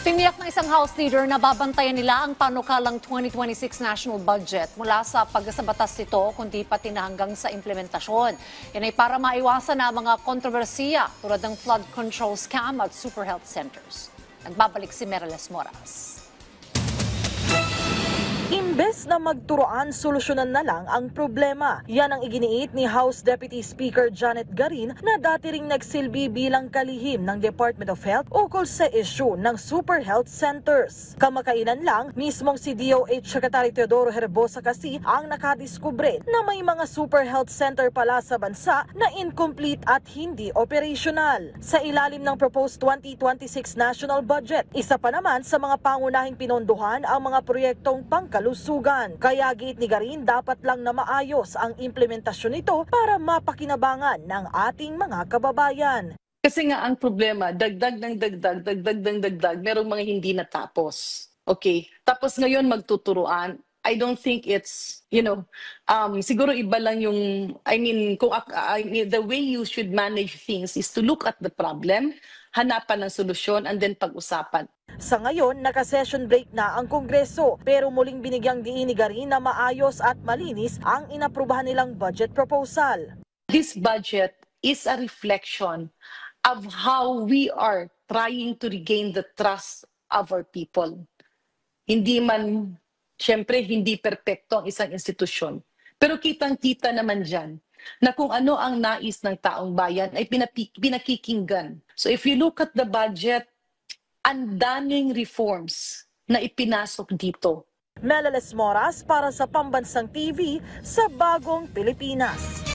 Tiniyak ng isang House leader na babantayan nila ang panukalang 2026 national budget mula sa pagsabatas nito kundi pati na hanggang sa implementasyon. Yan ay para maiwasan na mga kontrobersiya tulad ng flood control scam at super health centers. Nagbabalik si Mereles Moras. Imbes na magturoan, solusyonan na lang ang problema. Yan ang iginiit ni House Deputy Speaker Janet Garin na dati ring nagsilbi bilang kalihim ng Department of Health ukol sa issue ng super health centers. Kamakailan lang, mismong si DOH Secretary Teodoro Herbosa kasi ang nakadiskubre na may mga super health center pala sa bansa na incomplete at hindi operational. Sa ilalim ng proposed 2026 national budget, isa pa naman sa mga pangunahing pinondohan ang mga proyektong pangkalusugan. Kaya giit ni Garin dapat lang na maayos ang implementasyon nito para mapakinabangan ng ating mga kababayan. Kasi nga ang problema, dagdag ng dagdag, merong mga hindi natapos. Okay? Tapos ngayon magtuturuan. I don't think it's, siguro iba lang yung, the way you should manage things is to look at the problem, hanapan ng solusyon, and then pag-usapan. Sa ngayon, naka-session break na ang Kongreso pero muling binigyang diin ni Garin na maayos at malinis ang inaprubahan nilang budget proposal. This budget is a reflection of how we are trying to regain the trust of our people. Hindi man, syempre, hindi perpekto ang isang institusyon. Pero kitang-kita naman dyan na kung ano ang nais ng taong bayan ay pinakikinggan. So if you look at the budget, ang daming reforms na ipinasok dito. Mereles Moras para sa Pambansang TV sa Bagong Pilipinas.